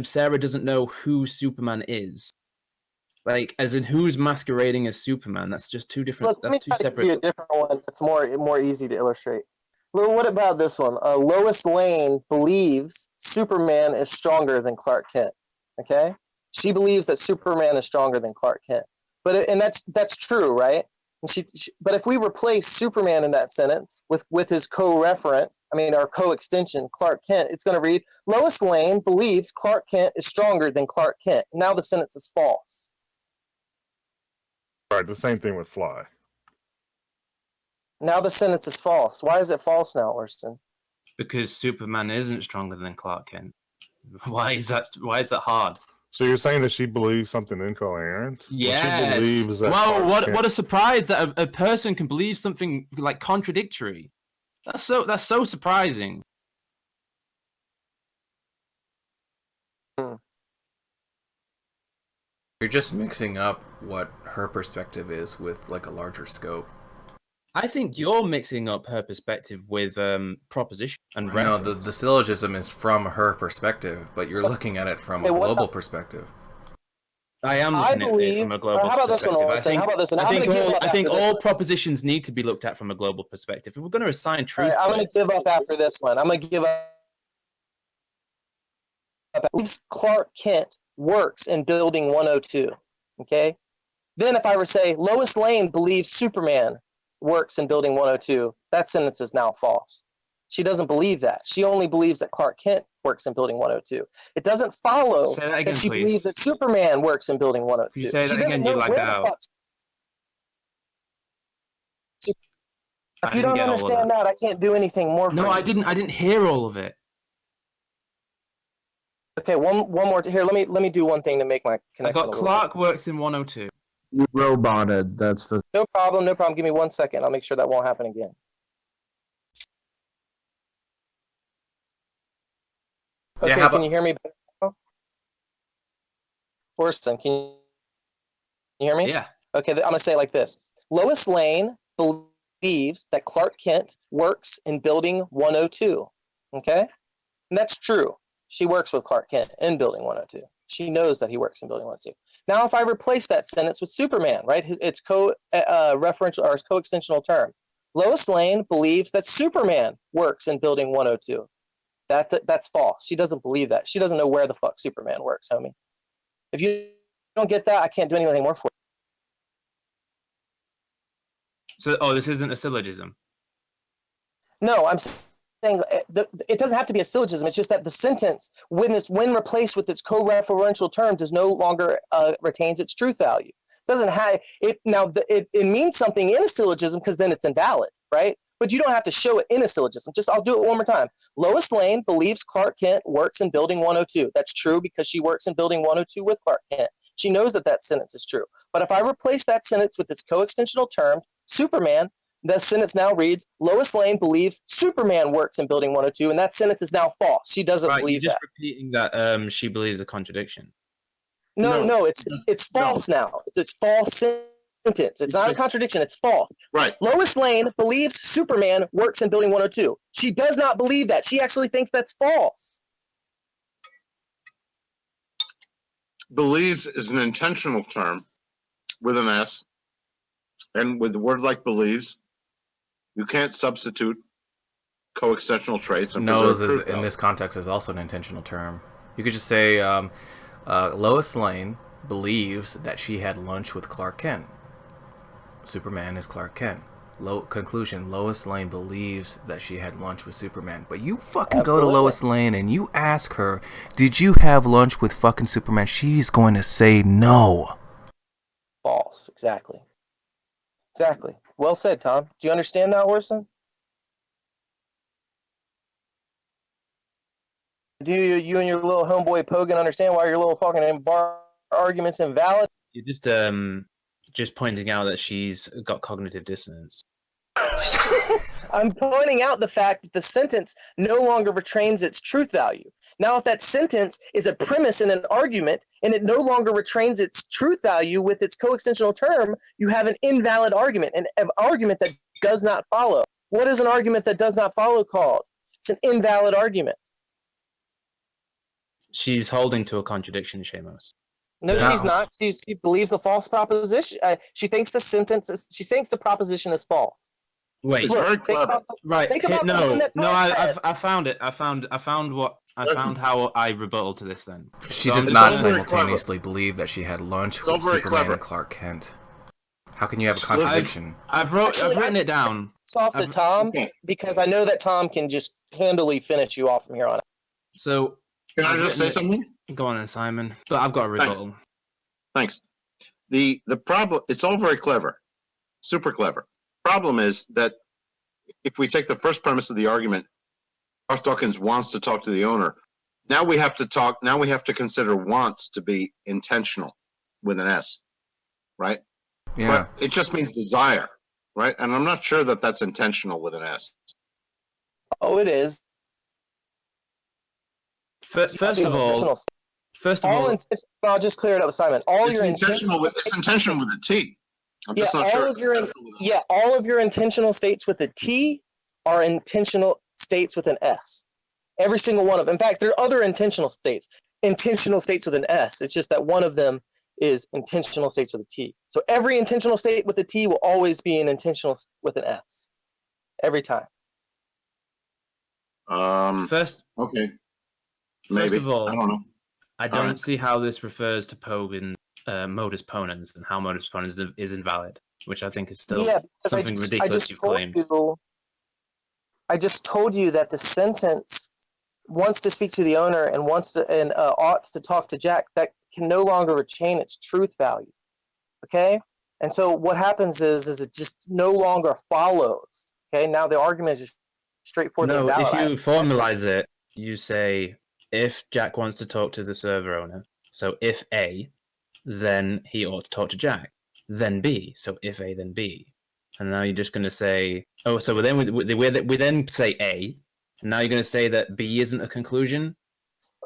Sarah doesn't know who Superman is. Like, as in who's masquerading as Superman. That's just two different... Look, let me that's two try to separate... give you a different one that's more easy to illustrate. Look, what about this one? Lois Lane believes Superman is stronger than Clark Kent. Okay? She believes that Superman is stronger than Clark Kent. And that's true, right? And but if we replace Superman in that sentence with his co-referent, our co-extension, Clark Kent, it's going to read, Lois Lane believes Clark Kent is stronger than Clark Kent. Now the sentence is false. Right, the same thing with Fly. Now the sentence is false. Why is it false now, Orson? Because Superman isn't stronger than Clark Kent. Why is that hard? So you're saying that she believes something incoherent? Yes. She believes that Whoa! Clark Kent- What a surprise that a person can believe something like contradictory. That's so surprising. You're just mixing up what her perspective is with like a larger scope. I think you're mixing up her perspective with proposition and No, reference. the syllogism is from her perspective, but you're looking at it from a global perspective. I am looking at it from a global how about this one, perspective. Orson? How about this one? I I'm think gonna give all, up I think after this all one. propositions need to be looked at from a global perspective. If we're going to assign All truth, right, I'm going claims- to give up after this one. I'm going to give up. Believes Clark Kent works in Building 102. Okay. Then if I were to say Lois Lane believes Superman works in Building 102, that sentence is now false. She doesn't believe that. She only believes that Clark Kent works in Building 102. It doesn't follow Say that again, she please. believes that Superman works in Building 102. If you say she that doesn't again, know you lagged where the out. fuck. I If you didn't don't get all of understand that, I can't do anything more for No, you. I didn't hear all of it. Okay, one more. Here, let me do one thing to make my I connection got a little Clark works in 102. You roboted. That's the. No problem, no problem. Give me 1 second. I'll make sure that won't happen again. Yeah, Okay, how can about- you hear me better now? Orson, can you hear me? Yeah. Okay, I'm going to say it like this. Lois Lane believes that Clark Kent works in Building 102. Okay? And that's true. She works with Clark Kent in Building 102. She knows that he works in Building 102. Now, if I replace that sentence with Superman, right? It's co-referential or co-extensional term. Lois Lane believes that Superman works in Building 102. That's false. She doesn't believe that. She doesn't know where the fuck Superman works, homie. If you don't get that, I can't do anything more for you. So, this isn't a syllogism. No, I'm saying it doesn't have to be a syllogism. It's just that the sentence, when replaced with its co-referential term, does no longer retains its truth value. Doesn't have it now. It means something in a syllogism because then it's invalid, right? But you don't have to show it in a syllogism. Just I'll do it one more time. Lois Lane believes Clark Kent works in Building 102. That's true because she works in Building 102 with Clark Kent. She knows that sentence is true. But if I replace that sentence with its co-extensional term, Superman, the sentence now reads, Lois Lane believes Superman works in Building 102, and that sentence is now false. She doesn't believe You're that. just repeating that she believes a contradiction. No, it's false now. It's false sentence. It's not a contradiction. It's false. Right. Lois Lane believes Superman works in Building 102. She does not believe that. She actually thinks that's false. Believes is an intentional term with an S, and with the word like believes, you can't substitute co-extensional traits and Knows preserve truth in value. this context is also an intentional term. You could just say Lois Lane believes that she had lunch with Clark Kent. Superman is Clark Kent. Conclusion, Lois Lane believes that she had lunch with Superman. But you fucking Absolutely. go to Lois Lane and you ask her, did you have lunch with fucking Superman? She's going to say no. False. Exactly. Exactly. Well said, Tom. Do you understand now, Orson? Do you and your little homeboy Pogan understand why your little fucking argument's invalid? You're just pointing out that she's got cognitive dissonance. I'm pointing out the fact that the sentence no longer retains its truth value. Now, if that sentence is a premise in an argument and it no longer retains its truth value with its coextensional term, you have an invalid argument, an argument that does not follow. What is an argument that does not follow called? It's an invalid argument. She's holding to a contradiction, Shamos. No, she's not. She believes a false proposition. She thinks the sentence is. She thinks the proposition is false. Wait, It's very clever. I found it. I found how I rebuttal to this. Then She So does I'm not just- simultaneously believe that she had lunch It's all with very Superman clever. and Clark Kent. How can you have a contradiction? I've written it down. Soft to Tom because I know that Tom can just handily finish you off from here on out. So Can I I've just say written something? it- Go on then, Simon. But I've got a rebuttal. Thanks. The problem, it's all very clever, super clever. Problem is that if we take the first premise of the argument, Garth Dawkins wants to talk to the owner. Now we have to consider wants to be intentional with an S, right? Yeah. But it just means desire, right? And I'm not sure that that's intentional with an S. Oh, it is. First of all, First of all all, I'll just clear it up, Simon. All It's your intentional with it's intentional with a T. I'm yeah, just not all sure. of your all of your intentional states with a T are intentional states with an S. Every single one of them. In fact, there are other intentional states with an S. It's just that one of them is intentional states with a T. So every intentional state with a T will always be an intentional with an S. Every time. first, Okay. first Maybe. of all, I don't know. I don't see how this refers to Pogan modus ponens and how modus ponens is invalid, which I think is still something ridiculous you've claimed. I just told you that the sentence wants to speak to the owner and wants to and ought to talk to Jack. That can no longer retain its truth value. Okay, and so what happens is it just no longer follows. Okay, now the argument is just straightforward. No, and if valid. you formalize it, you say if Jack wants to talk to the server owner, so if A, then he ought to talk to Jack. Then B, so if A, then B. And now you're just going to say, oh, so then we then say A, and now you're going to say that B isn't a conclusion?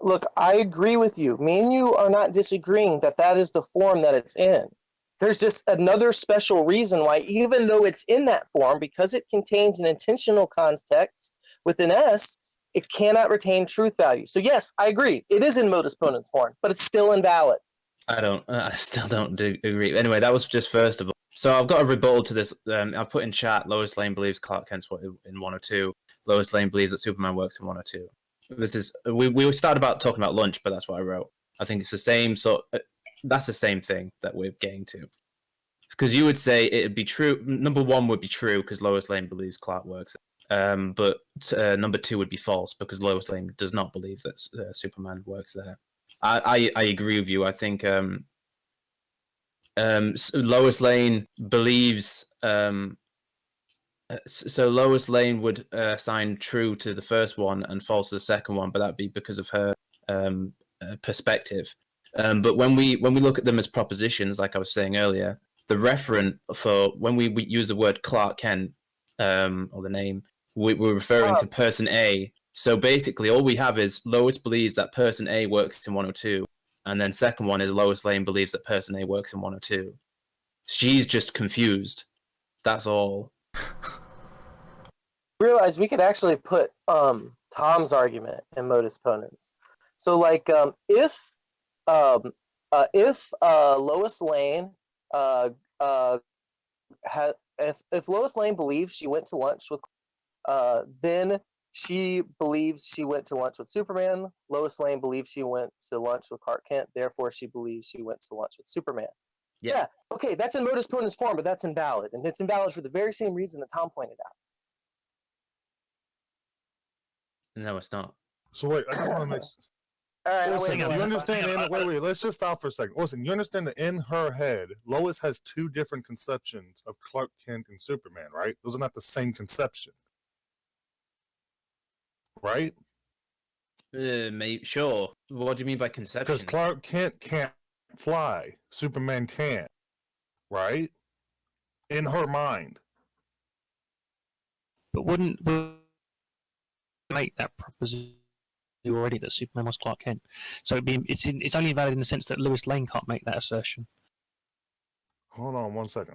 Look, I agree with you. Me and you are not disagreeing that that is the form that it's in. There's just another special reason why, even though it's in that form, because it contains an intentional context with an S, it cannot retain truth value. So yes, I agree. It is in modus ponens form, but it's still invalid. I still don't agree. Anyway, that was just first of all. So I've got a rebuttal to this. I've put in chat, Lois Lane believes Clark Kent's in 102. Lois Lane believes that Superman works in 102. This is, we started about talking about lunch, but that's what I wrote. I think it's the same sort, that's the same thing that we're getting to. Because you would say it'd be true, number one would be true because Lois Lane believes Clark works. But number two would be false because Lois Lane does not believe that Superman works there. I agree with you. I think Lois Lane believes. So Lois Lane would assign true to the first one and false to the second one, but that'd be because of her perspective. But when we look at them as propositions, like I was saying earlier, the referent for when we use the word Clark Kent or the name, we're referring to person A. So basically, all we have is Lois believes that person A works in 102, and then second one is Lois Lane believes that person A works in 102. She's just confused. That's all. Realize we could actually put Tom's argument in modus ponens. So like if Lois Lane if Lois Lane believes she went to lunch with then she believes she went to lunch with Superman. Lois Lane believes she went to lunch with Clark Kent. Therefore, she believes she went to lunch with Superman. Yeah. Okay, that's in modus ponens form, but that's invalid, and it's invalid for the very same reason that Tom pointed out. No, it's not. So wait, I just want to make. All right, listen, you understand? Wait, let's just stop for a second. Listen, you understand that in her head, Lois has two different conceptions of Clark Kent and Superman, right? Those are not the same conception, right? Maybe, sure. What do you mean by conception? Because Clark Kent can't fly, Superman can't, right? In her mind. But wouldn't make that proposition already that Superman was Clark Kent? So it's only valid in the sense that Lois Lane can't make that assertion. Hold on one second.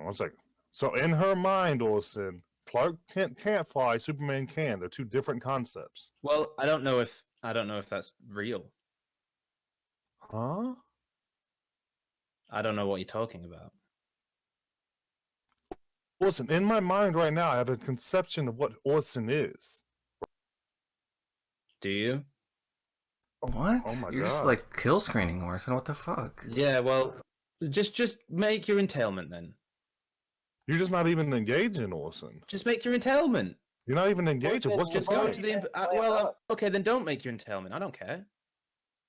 So in her mind, Orson, Clark Kent can't fly, Superman can. They're two different concepts. Well, I don't know if that's real. Huh? I don't know what you're talking about. Listen, in my mind right now, I have a conception of what Orson is. Do you? What? Oh my You're God. just like kill screening Orson. What the fuck? Yeah, well, just make your entailment then. You're just not even engaging, Orson. Just make your entailment. You're not even engaging. What's the Just go point? to the okay, then don't make your entailment. I don't care.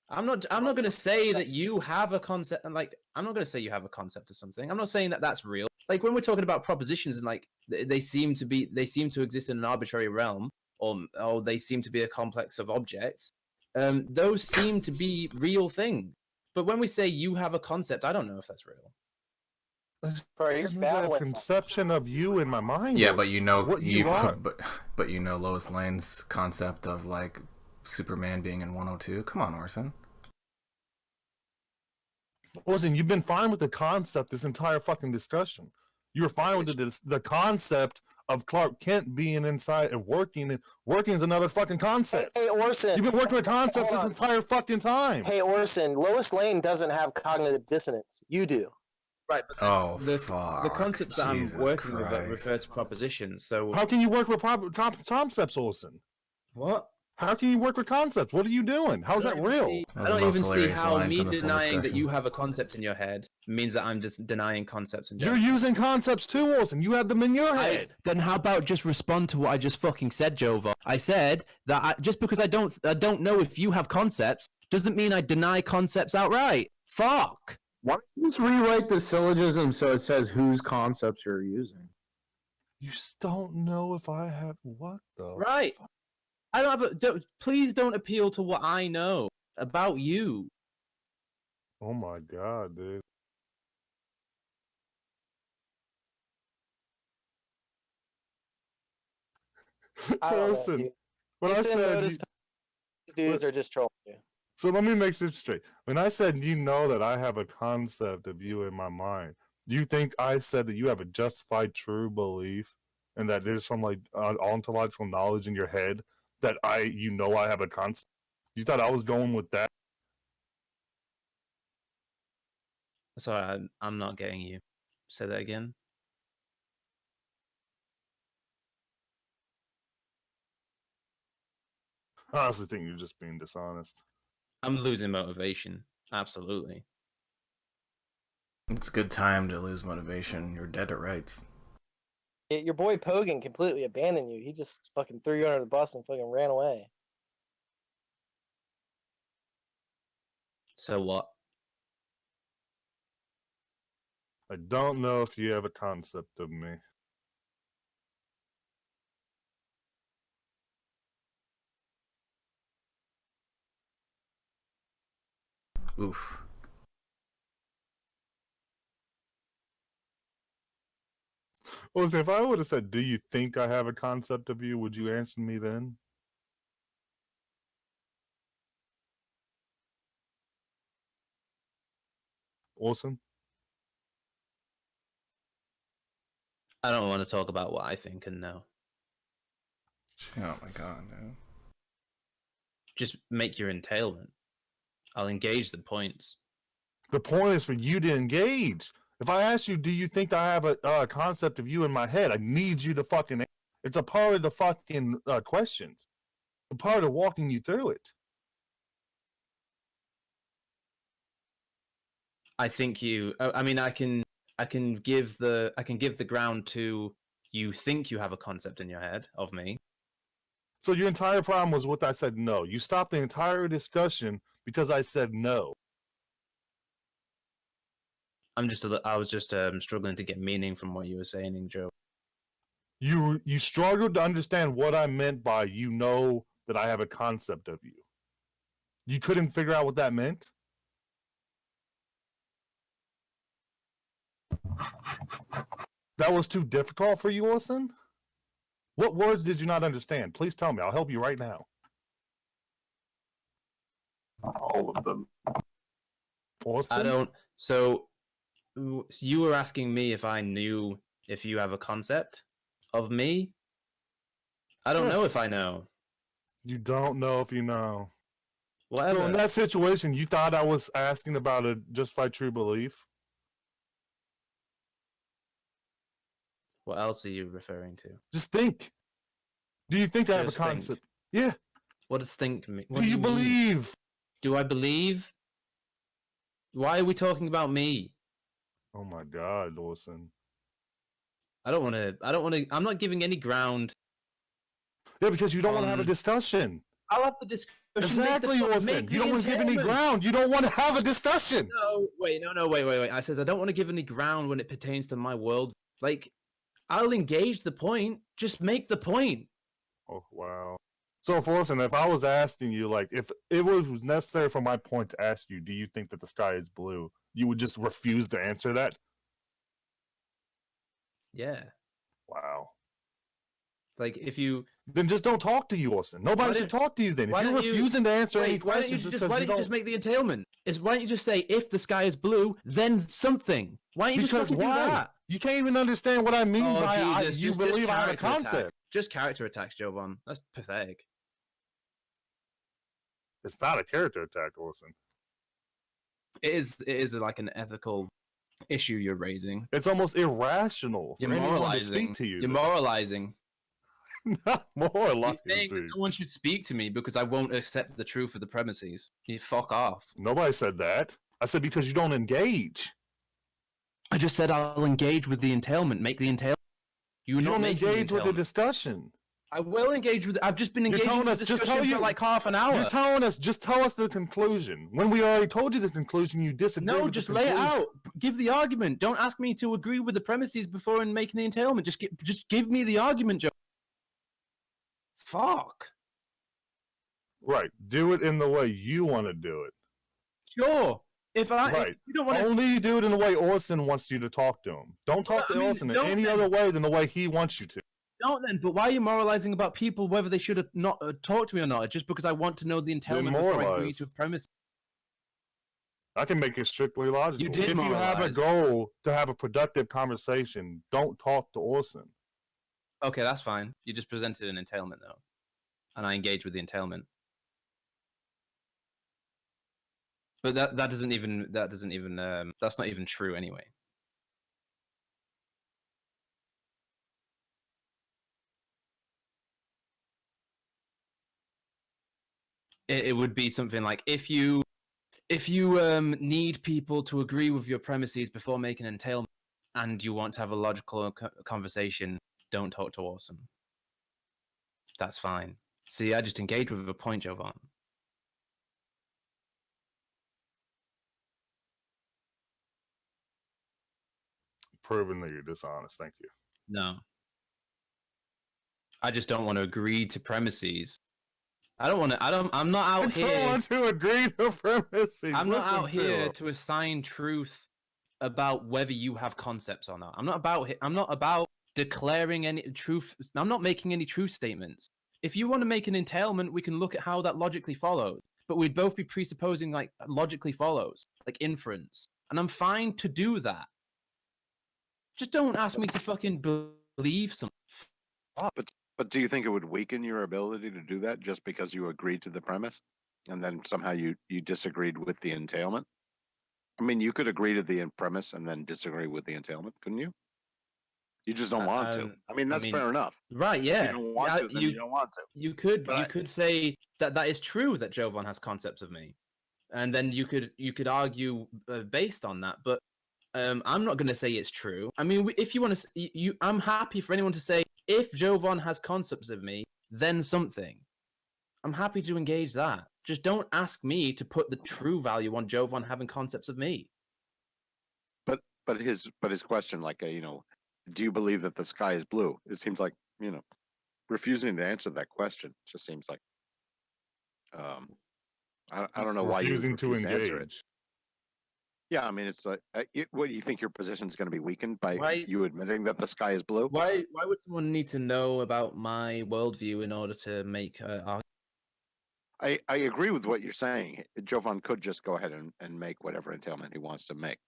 I'm not going to say that you have a concept, and like I'm not going to say you have a concept of something. I'm not saying that that's real. Like when we're talking about propositions and like they seem to exist in an arbitrary realm, or they seem to be a complex of objects. Those seem to be real things. But when we say you have a concept, I don't know if that's real. This means I have a conception of you in my mind. Yeah, but you know what you are. But you know Lois Lane's concept of like Superman being in 102. Come on, Orson. Listen, you've been fine with the concept this entire fucking discussion. You were fine with the concept of Clark Kent being inside and working. Working is another fucking concept. Hey, Orson. You've been working with concepts Hold this on. entire fucking time. Hey, Orson. Lois Lane doesn't have cognitive dissonance. You do. Right, but Oh, the fuck. concepts that Jesus I'm working with Christ. refer to propositions. So How can you work with concepts, Olson? what? How can you work with concepts? What are you doing? How's that real? That I was don't the most even see hilarious how line me from this whole denying that discussion. you have a concept in your head means that I'm just denying concepts in You're general. using concepts too, Olson. You have them in your head. Then how about just respond to what I just fucking said, Jovo? I said that just because I don't know if you have concepts doesn't mean I deny concepts outright. Fuck. Why don't you just rewrite the syllogism so it says whose concepts you're using? You just don't know if I have what though. Right. I don't have please don't appeal to what I know about you. Oh my god, dude. I So don't know, listen, dude. when I It's in said Modus these dudes are just trolling you. so let me make this straight. When I said you know that I have a concept of you in my mind, do you think I said that you have a justified true belief and that there's some like ontological knowledge in your head that I have a concept? You thought I was going with that? Sorry, I'm not getting you. Say that again. I honestly think you're just being dishonest. I'm losing motivation. Absolutely. It's a good time to lose motivation. You're dead to rights. Your boy Pogan completely abandoned you. He just fucking threw you under the bus and fucking ran away. So what? I don't know if you have a concept of me. Oof. Well, if I would have said, "Do you think I have a concept of you?" would you answer me then? Olson? I don't want to talk about what I think and know. Oh my god, dude. Just make your entailment. I'll engage the points. The point is for you to engage. If I ask you, do you think I have a concept of you in my head? I need you to fucking. It's a part of the fucking questions. A part of walking you through it. I think you. I mean, I can give the ground to you. Think you have a concept in your head of me. So your entire problem was what I said no. You stopped the entire discussion because I said no. I was just struggling to get meaning from what you were saying, Joe. You struggled to understand what I meant by you know that I have a concept of you. You couldn't figure out what that meant? That was too difficult for you, Orson? What words did you not understand? Please tell me. I'll help you right now. All of them. Orson? I don't. So you were asking me if I knew if you have a concept of me. I don't know if I know. You don't know if you know. Whatever. So in that situation, you thought I was asking about a justified true belief? What else are you referring to? Just think. Do you think I have a Just think. concept? Yeah. What does think mean? Do you believe? Do I believe? Why are we talking about me? Oh my God, Orson. I don't want to. I'm not giving any ground. Yeah, because you don't want to have a discussion. I'll have the discussion. Exactly, Orson. You don't want to give any ground. You don't want to have a discussion. No, wait. I says I don't want to give any ground when it pertains to my world. Like, I'll engage the point. Just make the point. Oh, wow. So, Orson, if I was asking you, like, if it was necessary for my point to ask you, do you think that the sky is blue? You would just refuse to answer that? Yeah. Wow. Like if you then just don't talk to you, Orson. Nobody should talk to you then. If you're refusing to answer any questions, why don't you just make the entailment? Why don't you just say if the sky is blue, then something? Why don't you just fucking do that? You can't even understand what I mean Oh, by Jesus, you just believe I have a character concept. attacks. Just character attacks, Jovan. That's pathetic. It's not a character attack, Orson. It is like an ethical issue you're raising. It's almost irrational for You're anyone to moralizing. speak to you. You're moralizing. Not moralizing. You're saying that no one should speak to me because I won't accept the truth of the premises. You fuck off. Nobody said that. I said because you don't engage. I just said I'll engage with the entailment. Make the entailment. You don't engage with the discussion. I will engage with. I've just been engaging with the discussion for like half an hour. You're telling us. Just tell us the conclusion. When we already told you the conclusion, you disagree. No, with just the lay it conclusion. out. Give the argument. Don't ask me to agree with the premises before making the entailment. Just give me the argument, Joe. Fuck. Right. Do it in the way you want to do it. Sure. If you don't want to, only do it in the way Orson wants you to talk to him. Don't talk to Orson in any other way than the way he wants you to. Don't then. But why are you moralizing about people whether they should have not talked to me or not? Just because I want to know the entailment before I agree to a premise. I can make it strictly logical. You did if you have a moralize. goal to have a productive conversation, don't talk to Orson. Okay, that's fine. You just presented an entailment though, and I engaged with the entailment. But that doesn't even that's not even true anyway. It would be something like if you need people to agree with your premises before making an entailment, and you want to have a logical conversation, don't talk to Orson. That's fine. See, I just engaged with a point, Jovan. Proving that you're dishonest. Thank you. No. I just don't want to agree to premises. I'm not out here. I don't want to agree to premises. I'm not out here to assign truth about whether you have concepts or not. I'm not about declaring any truth. I'm not making any truth statements. If you want to make an entailment, we can look at how that logically follows. But we'd both be presupposing like logically follows, like inference. And I'm fine to do that. Just don't ask me to fucking believe something. But do you think it would weaken your ability to do that just because you agreed to the premise, and then somehow you disagreed with the entailment? I mean, you could agree to the premise and then disagree with the entailment, couldn't you? You just don't want to. I mean, that's fair enough. Right? Yeah. If you don't want to, then you don't want to. You could say that is true that Jovan has concepts of me, and then you could argue based on that. But I'm not going to say it's true. I mean, if you want to, I'm happy for anyone to say if Jovan has concepts of me, then something. I'm happy to engage that. Just don't ask me to put the true value on Jovan having concepts of me. But his question, like, do you believe that the sky is blue? It seems like, refusing to answer that question just seems like, I don't know why you refusing to refuse answer it. engage. Yeah, I mean, it's like, what do you think your position is going to be weakened by you admitting that the sky is blue? Why would someone need to know about my worldview in order to make I agree with what you're saying. Jovan could just go ahead and make whatever entailment he wants to make.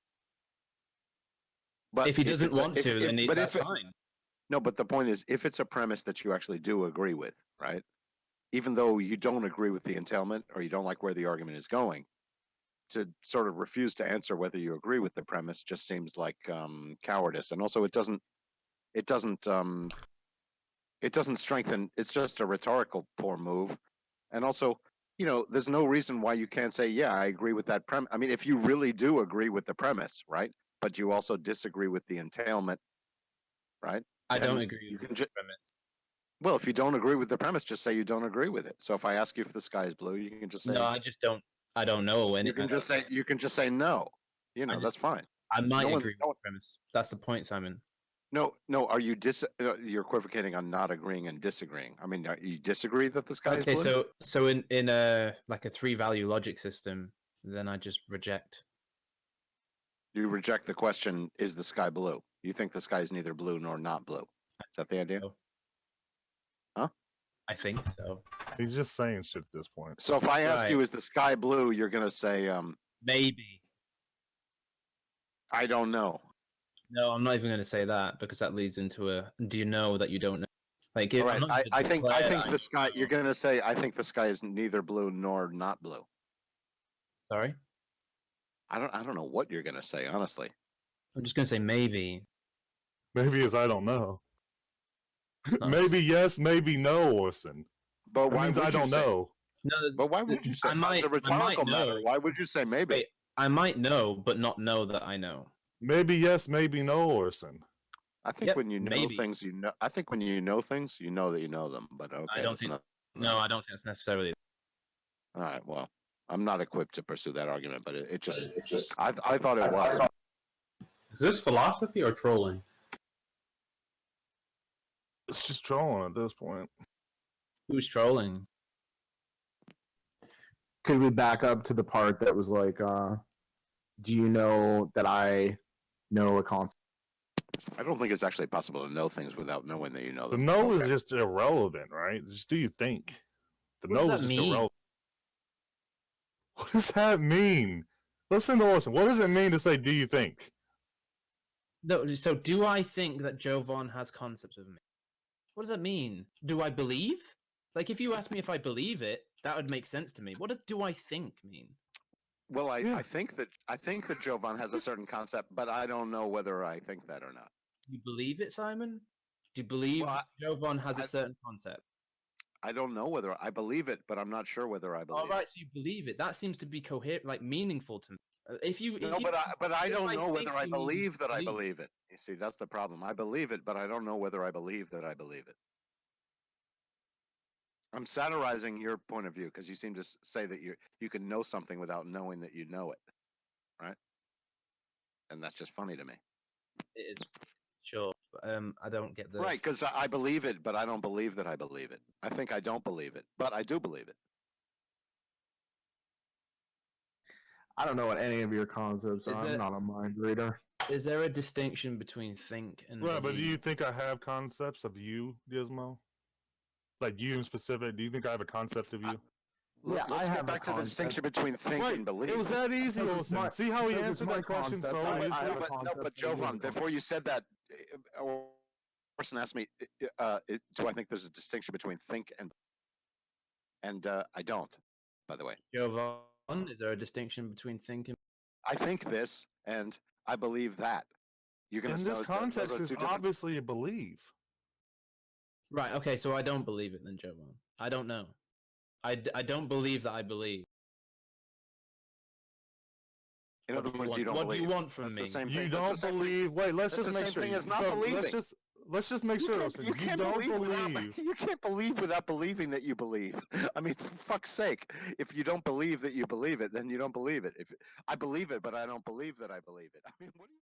But if he doesn't want to, then that's fine. No, but the point is, if it's a premise that you actually do agree with, right? Even though you don't agree with the entailment or you don't like where the argument is going, to sort of refuse to answer whether you agree with the premise just seems like cowardice, and also it doesn't strengthen. It's just a rhetorical poor move, and also, there's no reason why you can't say, yeah, I agree with that premise. I mean, if you really do agree with the premise, right, but you also disagree with the entailment, right? I don't agree with the premise. Well, if you don't agree with the premise, just say you don't agree with it. So if I ask you if the sky is blue, you can just say no. I just don't. I don't know. You can just say no. That's fine. I might agree with the premise. That's the point, Simon. No. Are you you're equivocating on not agreeing and disagreeing? I mean, you disagree that the sky is blue? Okay, so in a like a 3-value logic system, then I just reject. You reject the question: is the sky blue? You think the sky is neither blue nor not blue? Is that the idea? Huh? I think so. He's just saying shit at this point. So if I ask you, Right. is the sky blue? You're gonna say, Maybe. I don't know. No, I'm not even going to say that because that leads into a. Do you know that you don't know? Like, All I'm right. not I gonna think declare the that sky. You're gonna say, I think the sky is neither blue nor not blue. Sorry. I don't know what you're gonna say, honestly. I'm just going to say maybe. Maybe is I don't know. Maybe yes, maybe no, Orson. But That why means would I you don't say? know. No, But why would you say? It's a rhetorical matter. Why would you say maybe? Wait, I might know, but not know that I know. Maybe yes, maybe no, Orson. I think when you know things, you know. I think when you know things, you know that you know them. But okay, I don't that's think. not. No, I don't think it's necessarily. All right. Well, I'm not equipped to pursue that argument, but it just. I thought it was. Is this philosophy or trolling? It's just trolling at this point. Who's trolling? Could we back up to the part that was like, do you know that I know a concept? I don't think it's actually possible to know things without knowing that you know The them. no is just irrelevant, right? Just do you think? The What does no is that just mean? irrelevant. What does that mean? Listen to Orson. What does it mean to say do you think? No, so do I think that Jovan has concepts of me? What does that mean? Do I believe? Like, if you ask me if I believe it, that would make sense to me. What does do I think mean? Well, I think that Jovan has a certain concept, but I don't know whether I think that or not. You believe it, Simon? Do you believe Jovan has a certain concept? I don't know whether I believe it, but I'm not sure whether I believe All right, so you believe it. That seems to be coherent, like meaningful to me. If you, it. No, but I don't know whether I believe that I believe. believe it. You see, that's the problem. I believe it, but I don't know whether I believe that I believe it. I'm satirizing your point of view because you seem to say that you can know something without knowing that you know it, right? And that's just funny to me. It is sure. I don't get the Right, because I believe it, but I don't believe that I believe it. I think I don't believe it, but I do believe it. I don't know what any of your concepts are. I'm not a mind reader. Is there a distinction between think and Right, but do believe? you think I have concepts of you, Gizmo? Like you in specific? Do you think I have a concept of you? Let's get back to the distinction between think and believe. It was that easy, Orson. See how he answered that question so easily? But Jovan, before you said that, Orson asked me, do I think there's a distinction between think and I don't, by the way. Jovan, is there a distinction between think and? I think this and I believe that. You're gonna. In this context, is obviously a belief. Right. Okay. So I don't believe it then, Jovan. I don't know. I don't believe that I believe. In other words, you don't What believe. do you want from me? You don't believe. Wait, let's just make sure. Let's just make sure. You don't believe. You can't believe without believing that you believe. I mean, for fuck's sake! If you don't believe that you believe it, then you don't believe it. If I believe it, but I don't believe that I believe it. I mean, what do you?